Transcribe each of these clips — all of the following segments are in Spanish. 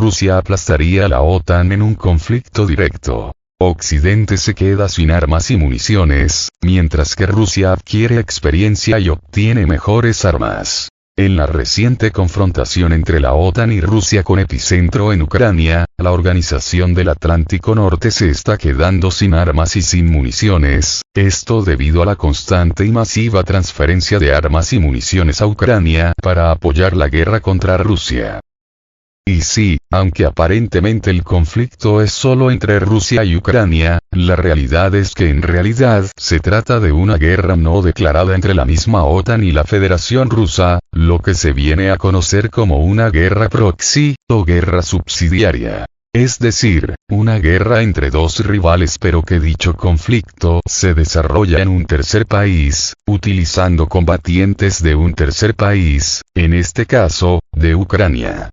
Rusia aplastaría a la OTAN en un conflicto directo. Occidente se queda sin armas y municiones, mientras que Rusia adquiere experiencia y obtiene mejores armas. En la reciente confrontación entre la OTAN y Rusia con epicentro en Ucrania, la Organización del Atlántico Norte se está quedando sin armas y sin municiones, esto debido a la constante y masiva transferencia de armas y municiones a Ucrania para apoyar la guerra contra Rusia. Y sí, aunque aparentemente el conflicto es solo entre Rusia y Ucrania, la realidad es que en realidad se trata de una guerra no declarada entre la misma OTAN y la Federación Rusa, lo que se viene a conocer como una guerra proxy, o guerra subsidiaria. Es decir, una guerra entre dos rivales, pero que dicho conflicto se desarrolla en un tercer país, utilizando combatientes de un tercer país, en este caso, de Ucrania.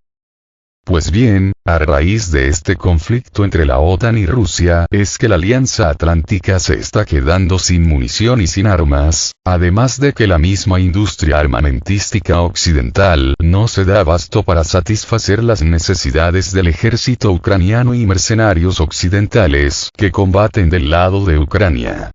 Pues bien, a raíz de este conflicto entre la OTAN y Rusia es que la Alianza Atlántica se está quedando sin munición y sin armas, además de que la misma industria armamentística occidental no se da abasto para satisfacer las necesidades del ejército ucraniano y mercenarios occidentales que combaten del lado de Ucrania.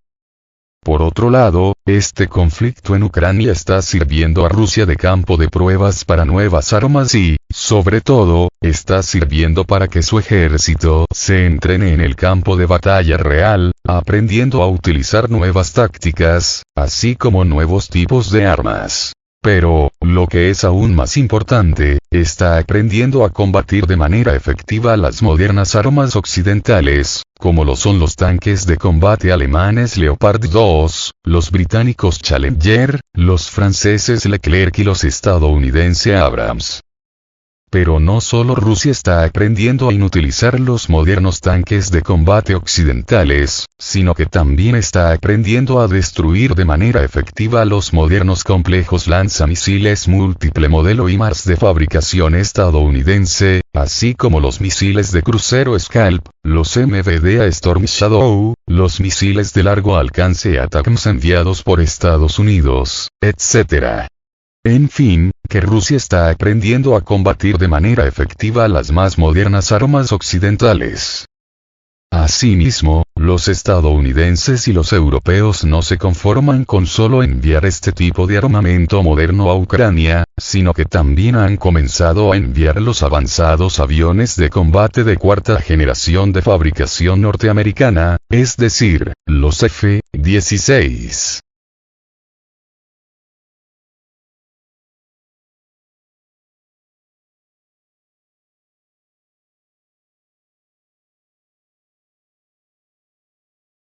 Por otro lado, este conflicto en Ucrania está sirviendo a Rusia de campo de pruebas para nuevas armas y, sobre todo, está sirviendo para que su ejército se entrene en el campo de batalla real, aprendiendo a utilizar nuevas tácticas, así como nuevos tipos de armas. Pero, lo que es aún más importante, está aprendiendo a combatir de manera efectiva las modernas armas occidentales, como lo son los tanques de combate alemanes Leopard 2, los británicos Challenger, los franceses Leclerc y los estadounidenses Abrams. Pero no solo Rusia está aprendiendo a inutilizar los modernos tanques de combate occidentales, sino que también está aprendiendo a destruir de manera efectiva los modernos complejos lanzamisiles múltiple modelo HIMARS de fabricación estadounidense, así como los misiles de crucero Scalp, los MBDA Storm Shadow, los misiles de largo alcance ATACMS enviados por Estados Unidos, etc. En fin, que Rusia está aprendiendo a combatir de manera efectiva las más modernas armas occidentales. Asimismo, los estadounidenses y los europeos no se conforman con solo enviar este tipo de armamento moderno a Ucrania, sino que también han comenzado a enviar los avanzados aviones de combate de cuarta generación de fabricación norteamericana, es decir, los F-16.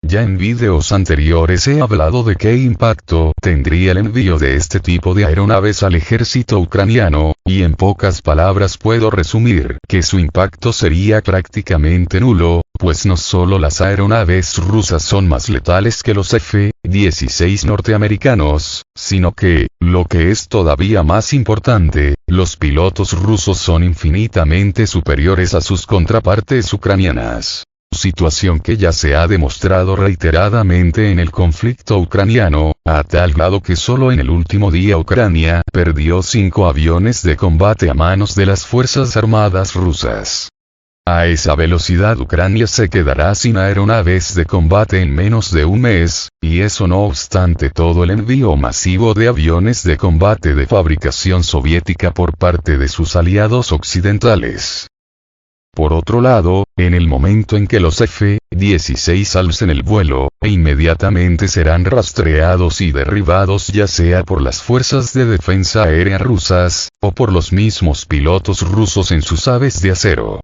Ya en vídeos anteriores he hablado de qué impacto tendría el envío de este tipo de aeronaves al ejército ucraniano, y en pocas palabras puedo resumir que su impacto sería prácticamente nulo, pues no solo las aeronaves rusas son más letales que los F-16 norteamericanos, sino que, lo que es todavía más importante, los pilotos rusos son infinitamente superiores a sus contrapartes ucranianas. Situación que ya se ha demostrado reiteradamente en el conflicto ucraniano, a tal grado que solo en el último día Ucrania perdió 5 aviones de combate a manos de las Fuerzas Armadas rusas. A esa velocidad Ucrania se quedará sin aeronaves de combate en menos de un mes, y eso no obstante todo el envío masivo de aviones de combate de fabricación soviética por parte de sus aliados occidentales. Por otro lado, en el momento en que los F-16 alcen el vuelo, inmediatamente serán rastreados y derribados ya sea por las fuerzas de defensa aérea rusas, o por los mismos pilotos rusos en sus aves de acero.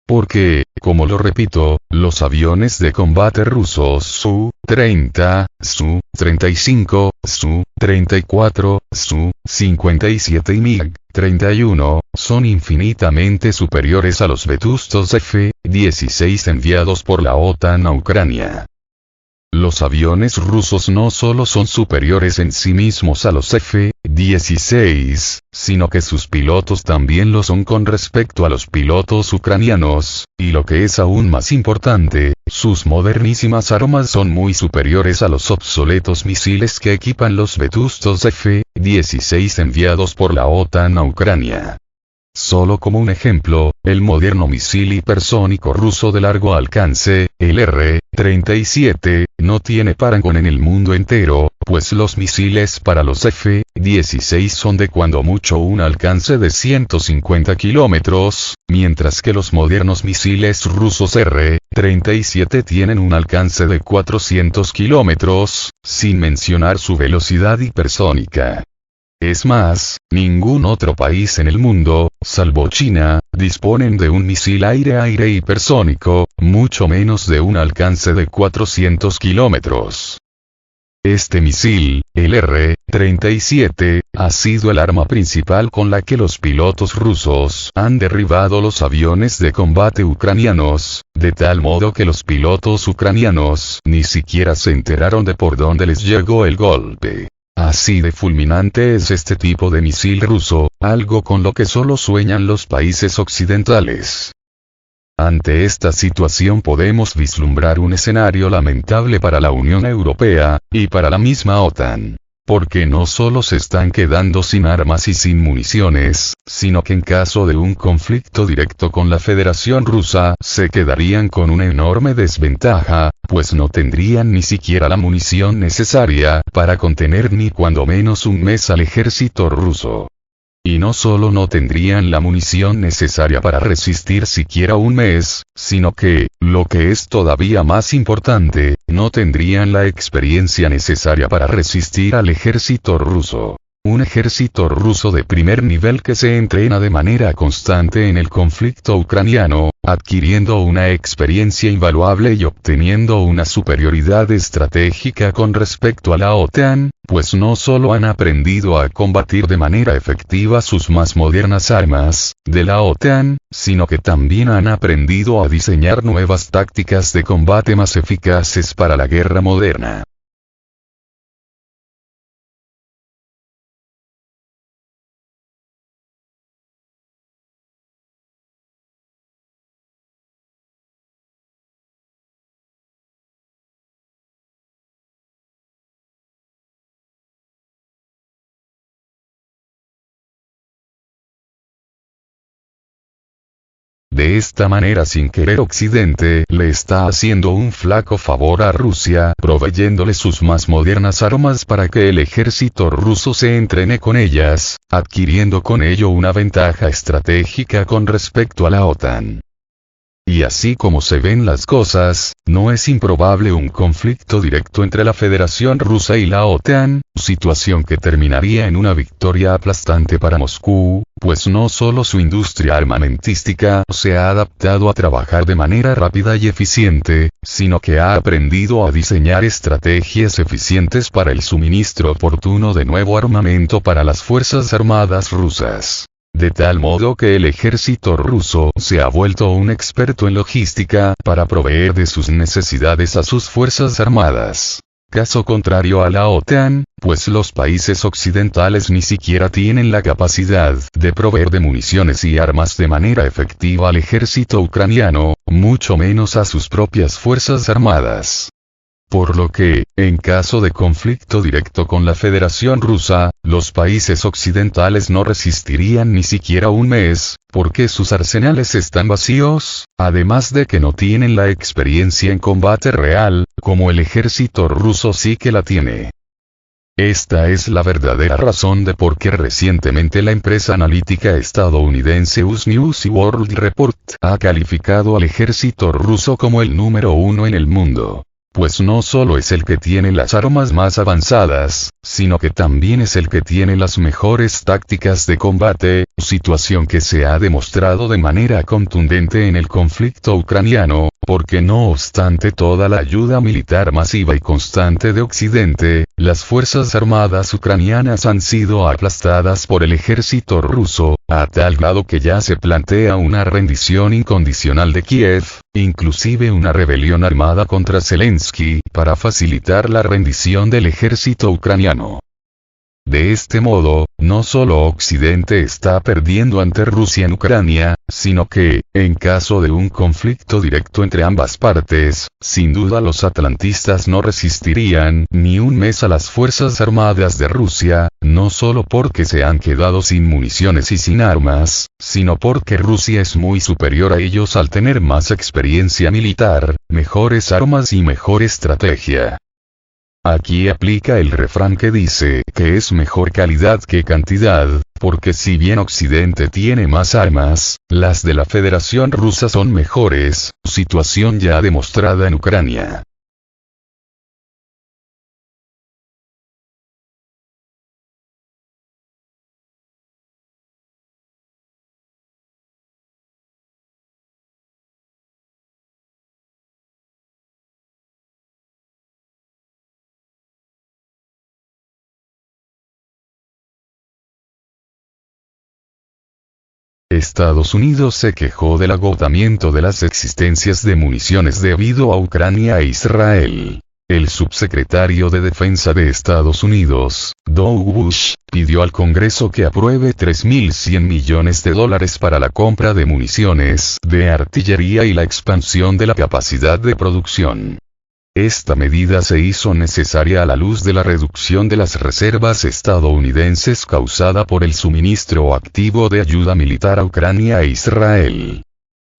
Porque, como lo repito, los aviones de combate rusos Su-30, Su-35, Su-34, Su-57 y MiG-31, son infinitamente superiores a los vetustos F-16 enviados por la OTAN a Ucrania. Los aviones rusos no solo son superiores en sí mismos a los F-16, sino que sus pilotos también lo son con respecto a los pilotos ucranianos, y lo que es aún más importante, sus modernísimas armas son muy superiores a los obsoletos misiles que equipan los vetustos F-16 enviados por la OTAN a Ucrania. Solo como un ejemplo, el moderno misil hipersónico ruso de largo alcance, el R-37, no tiene parangón en el mundo entero, pues los misiles para los F-16 son de cuando mucho un alcance de 150 kilómetros, mientras que los modernos misiles rusos R-37 tienen un alcance de 400 kilómetros, sin mencionar su velocidad hipersónica. Es más, ningún otro país en el mundo, salvo China, disponen de un misil aire-aire hipersónico, mucho menos de un alcance de 400 kilómetros. Este misil, el R-37, ha sido el arma principal con la que los pilotos rusos han derribado los aviones de combate ucranianos, de tal modo que los pilotos ucranianos ni siquiera se enteraron de por dónde les llegó el golpe. Así de fulminante es este tipo de misil ruso, algo con lo que solo sueñan los países occidentales. Ante esta situación podemos vislumbrar un escenario lamentable para la Unión Europea, y para la misma OTAN. Porque no solo se están quedando sin armas y sin municiones, sino que en caso de un conflicto directo con la Federación Rusa, se quedarían con una enorme desventaja, pues no tendrían ni siquiera la munición necesaria para contener ni cuando menos un mes al ejército ruso. Y no solo no tendrían la munición necesaria para resistir siquiera un mes, sino que, lo que es todavía más importante, no tendrían la experiencia necesaria para resistir al ejército ruso. Un ejército ruso de primer nivel que se entrena de manera constante en el conflicto ucraniano, adquiriendo una experiencia invaluable y obteniendo una superioridad estratégica con respecto a la OTAN, pues no solo han aprendido a combatir de manera efectiva sus más modernas armas, de la OTAN, sino que también han aprendido a diseñar nuevas tácticas de combate más eficaces para la guerra moderna. De esta manera sin querer Occidente le está haciendo un flaco favor a Rusia, proveyéndole sus más modernas armas para que el ejército ruso se entrene con ellas, adquiriendo con ello una ventaja estratégica con respecto a la OTAN. Y así como se ven las cosas, no es improbable un conflicto directo entre la Federación Rusa y la OTAN, situación que terminaría en una victoria aplastante para Moscú, pues no solo su industria armamentística se ha adaptado a trabajar de manera rápida y eficiente, sino que ha aprendido a diseñar estrategias eficientes para el suministro oportuno de nuevo armamento para las Fuerzas Armadas rusas. De tal modo que el ejército ruso se ha vuelto un experto en logística para proveer de sus necesidades a sus fuerzas armadas. Caso contrario a la OTAN, pues los países occidentales ni siquiera tienen la capacidad de proveer de municiones y armas de manera efectiva al ejército ucraniano, mucho menos a sus propias fuerzas armadas. Por lo que, en caso de conflicto directo con la Federación Rusa, los países occidentales no resistirían ni siquiera un mes, porque sus arsenales están vacíos, además de que no tienen la experiencia en combate real, como el ejército ruso sí que la tiene. Esta es la verdadera razón de por qué recientemente la empresa analítica estadounidense US News y World Report ha calificado al ejército ruso como el número 1 en el mundo. Pues no solo es el que tiene las armas más avanzadas, sino que también es el que tiene las mejores tácticas de combate, situación que se ha demostrado de manera contundente en el conflicto ucraniano, porque no obstante toda la ayuda militar masiva y constante de Occidente, las fuerzas armadas ucranianas han sido aplastadas por el ejército ruso, a tal grado que ya se plantea una rendición incondicional de Kiev, inclusive una rebelión armada contra Zelensky, para facilitar la rendición del ejército ucraniano. De este modo, no solo Occidente está perdiendo ante Rusia en Ucrania, sino que, en caso de un conflicto directo entre ambas partes, sin duda los atlantistas no resistirían ni un mes a las fuerzas armadas de Rusia, no solo porque se han quedado sin municiones y sin armas, sino porque Rusia es muy superior a ellos al tener más experiencia militar, mejores armas y mejor estrategia. Aquí aplica el refrán que dice que es mejor calidad que cantidad, porque si bien Occidente tiene más armas, las de la Federación Rusa son mejores, situación ya demostrada en Ucrania. Estados Unidos se quejó del agotamiento de las existencias de municiones debido a Ucrania e Israel. El subsecretario de Defensa de Estados Unidos, Doug Bush, pidió al Congreso que apruebe $3.100 millones para la compra de municiones de artillería y la expansión de la capacidad de producción. Esta medida se hizo necesaria a la luz de la reducción de las reservas estadounidenses causada por el suministro activo de ayuda militar a Ucrania e Israel.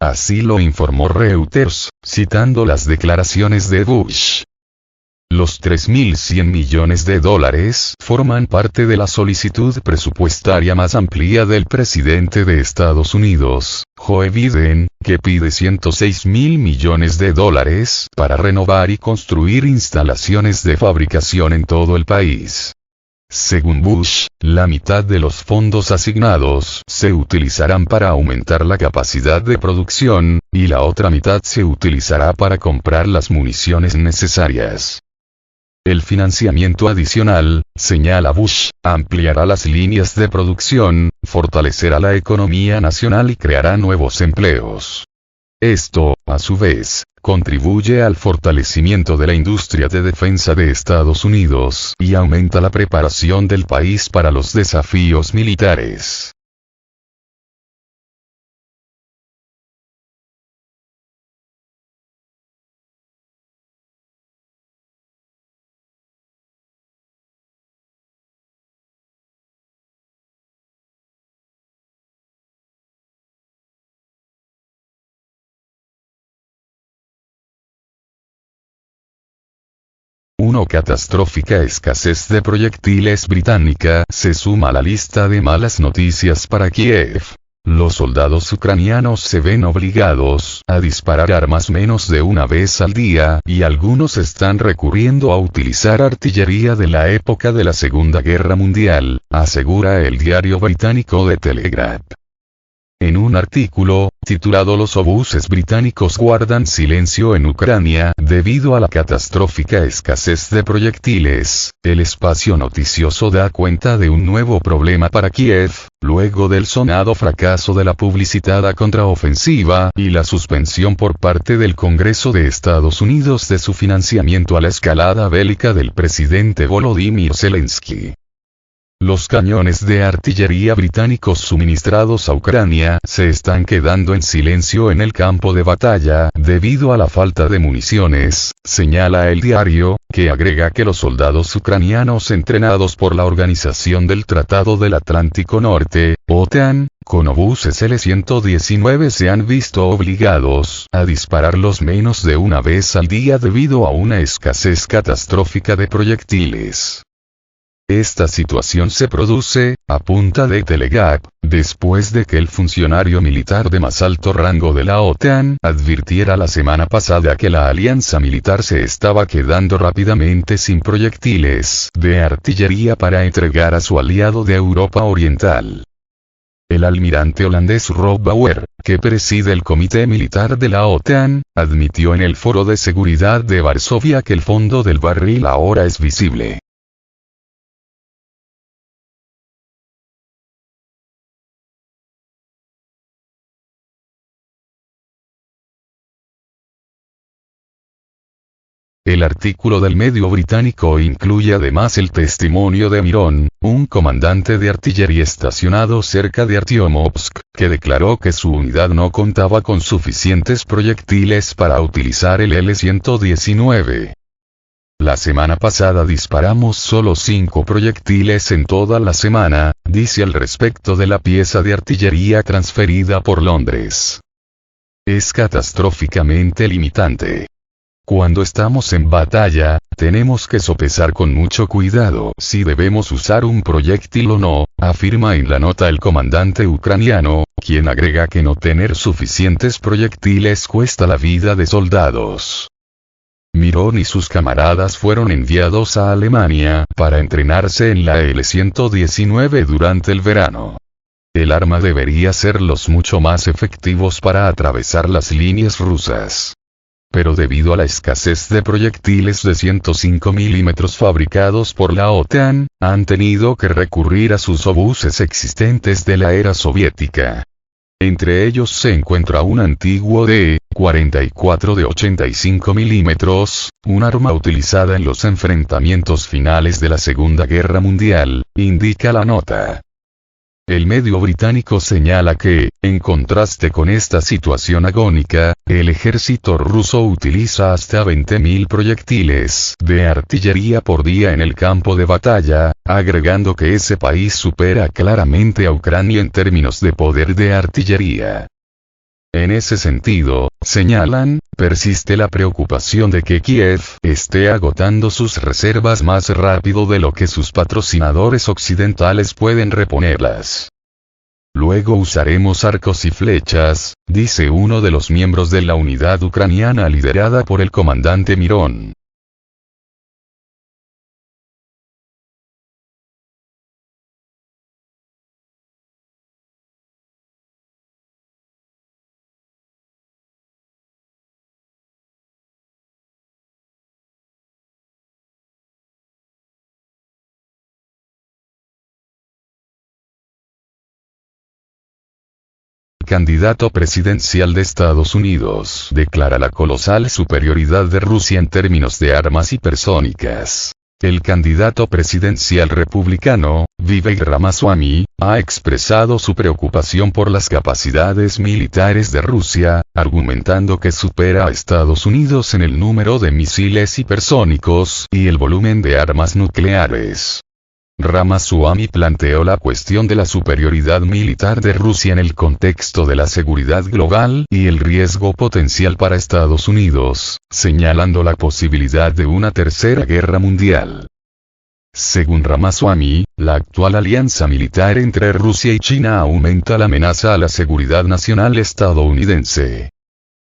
Así lo informó Reuters, citando las declaraciones de Bush. Los $3.100 millones forman parte de la solicitud presupuestaria más amplia del presidente de Estados Unidos, Joe Biden, que pide $106.000 millones para renovar y construir instalaciones de fabricación en todo el país. Según Bush, la mitad de los fondos asignados se utilizarán para aumentar la capacidad de producción, y la otra mitad se utilizará para comprar las municiones necesarias. El financiamiento adicional, señala Bush, ampliará las líneas de producción, fortalecerá la economía nacional y creará nuevos empleos. Esto, a su vez, contribuye al fortalecimiento de la industria de defensa de Estados Unidos y aumenta la preparación del país para los desafíos militares. Una catastrófica escasez de proyectiles británica se suma a la lista de malas noticias para Kiev. Los soldados ucranianos se ven obligados a disparar armas menos de una vez al día y algunos están recurriendo a utilizar artillería de la época de la Segunda Guerra Mundial, asegura el diario británico The Telegraph. En un artículo, titulado Los obuses británicos guardan silencio en Ucrania debido a la catastrófica escasez de proyectiles, el espacio noticioso da cuenta de un nuevo problema para Kiev, luego del sonado fracaso de la publicitada contraofensiva y la suspensión por parte del Congreso de Estados Unidos de su financiamiento a la escalada bélica del presidente Volodymyr Zelensky. Los cañones de artillería británicos suministrados a Ucrania se están quedando en silencio en el campo de batalla debido a la falta de municiones, señala el diario, que agrega que los soldados ucranianos entrenados por la Organización del Tratado del Atlántico Norte, OTAN, con obuses L-119 se han visto obligados a dispararlos menos de una vez al día debido a una escasez catastrófica de proyectiles. Esta situación se produce, apunta The Telegraph, después de que el funcionario militar de más alto rango de la OTAN advirtiera la semana pasada que la alianza militar se estaba quedando rápidamente sin proyectiles de artillería para entregar a su aliado de Europa Oriental. El almirante holandés Rob Bauer, que preside el Comité Militar de la OTAN, admitió en el Foro de Seguridad de Varsovia que el fondo del barril ahora es visible. El artículo del medio británico incluye además el testimonio de Miron, un comandante de artillería estacionado cerca de Artyomovsk, que declaró que su unidad no contaba con suficientes proyectiles para utilizar el L-119. La semana pasada disparamos solo 5 proyectiles en toda la semana, dice al respecto de la pieza de artillería transferida por Londres. Es catastróficamente limitante. Cuando estamos en batalla, tenemos que sopesar con mucho cuidado si debemos usar un proyectil o no, afirma en la nota el comandante ucraniano, quien agrega que no tener suficientes proyectiles cuesta la vida de soldados. Miron y sus camaradas fueron enviados a Alemania para entrenarse en la L-119 durante el verano. El arma debería ser los mucho más efectivos para atravesar las líneas rusas. Pero debido a la escasez de proyectiles de 105 mm fabricados por la OTAN, han tenido que recurrir a sus obuses existentes de la era soviética. Entre ellos se encuentra un antiguo D-44 de 85 mm, un arma utilizada en los enfrentamientos finales de la Segunda Guerra Mundial, indica la nota. El medio británico señala que, en contraste con esta situación agónica, el ejército ruso utiliza hasta 20.000 proyectiles de artillería por día en el campo de batalla, agregando que ese país supera claramente a Ucrania en términos de poder de artillería. En ese sentido, señalan, persiste la preocupación de que Kiev esté agotando sus reservas más rápido de lo que sus patrocinadores occidentales pueden reponerlas. Luego usaremos arcos y flechas, dice uno de los miembros de la unidad ucraniana liderada por el comandante Miron. Candidato presidencial de Estados Unidos declara la colosal superioridad de Rusia en términos de armas hipersónicas. El candidato presidencial republicano, Vivek Ramaswamy, ha expresado su preocupación por las capacidades militares de Rusia, argumentando que supera a Estados Unidos en el número de misiles hipersónicos y el volumen de armas nucleares. Ramaswamy planteó la cuestión de la superioridad militar de Rusia en el contexto de la seguridad global y el riesgo potencial para Estados Unidos, señalando la posibilidad de una tercera guerra mundial. Según Ramaswamy, la actual alianza militar entre Rusia y China aumenta la amenaza a la seguridad nacional estadounidense.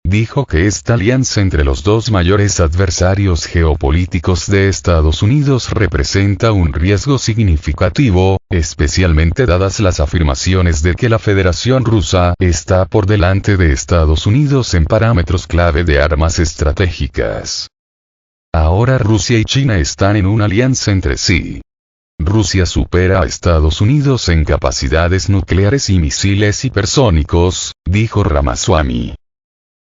Dijo que esta alianza entre los dos mayores adversarios geopolíticos de Estados Unidos representa un riesgo significativo, especialmente dadas las afirmaciones de que la Federación Rusa está por delante de Estados Unidos en parámetros clave de armas estratégicas. Ahora Rusia y China están en una alianza entre sí. Rusia supera a Estados Unidos en capacidades nucleares y misiles hipersónicos, dijo Ramaswamy.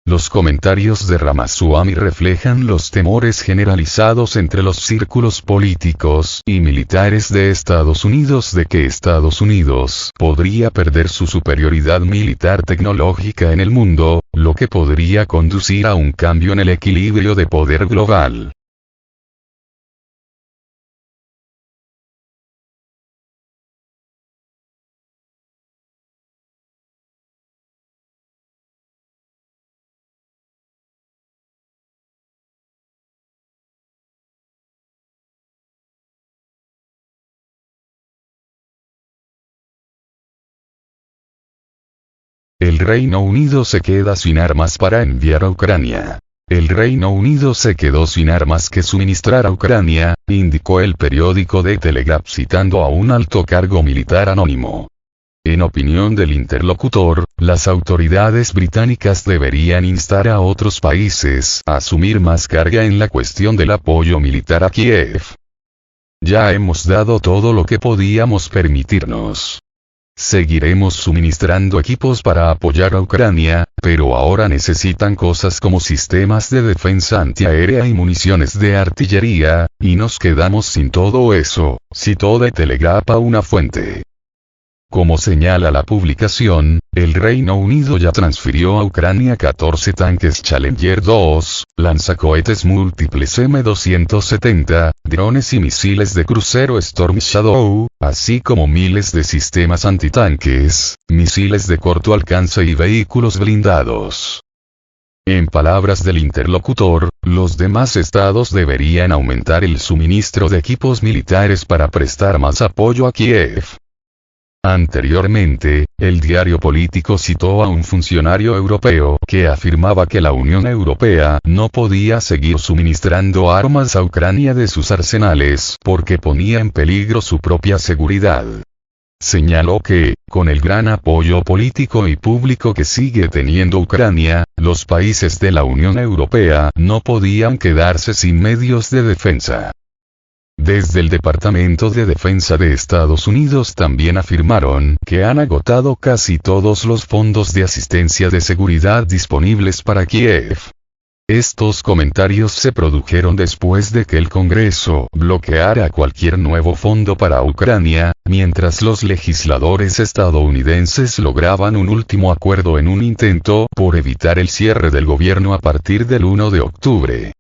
Los comentarios de Ramaswamy reflejan los temores generalizados entre los círculos políticos y militares de Estados Unidos de que Estados Unidos podría perder su superioridad militar tecnológica en el mundo, lo que podría conducir a un cambio en el equilibrio de poder global. El Reino Unido se queda sin armas para enviar a Ucrania. El Reino Unido se quedó sin armas que suministrar a Ucrania, indicó el periódico The Telegraph citando a un alto cargo militar anónimo. En opinión del interlocutor, las autoridades británicas deberían instar a otros países a asumir más carga en la cuestión del apoyo militar a Kiev. Ya hemos dado todo lo que podíamos permitirnos. Seguiremos suministrando equipos para apoyar a Ucrania, pero ahora necesitan cosas como sistemas de defensa antiaérea y municiones de artillería, y nos quedamos sin todo eso, citó The Telegraph a una fuente. Como señala la publicación, el Reino Unido ya transfirió a Ucrania 14 tanques Challenger 2, lanzacohetes múltiples M270, drones y misiles de crucero Storm Shadow, así como miles de sistemas antitanques, misiles de corto alcance y vehículos blindados. En palabras del interlocutor, los demás estados deberían aumentar el suministro de equipos militares para prestar más apoyo a Kiev. Anteriormente, el diario político citó a un funcionario europeo que afirmaba que la Unión Europea no podía seguir suministrando armas a Ucrania de sus arsenales porque ponía en peligro su propia seguridad. Señaló que, con el gran apoyo político y público que sigue teniendo Ucrania, los países de la Unión Europea no podían quedarse sin medios de defensa. Desde el Departamento de Defensa de Estados Unidos también afirmaron que han agotado casi todos los fondos de asistencia de seguridad disponibles para Kiev. Estos comentarios se produjeron después de que el Congreso bloqueara cualquier nuevo fondo para Ucrania, mientras los legisladores estadounidenses lograban un último acuerdo en un intento por evitar el cierre del gobierno a partir del 1 de octubre.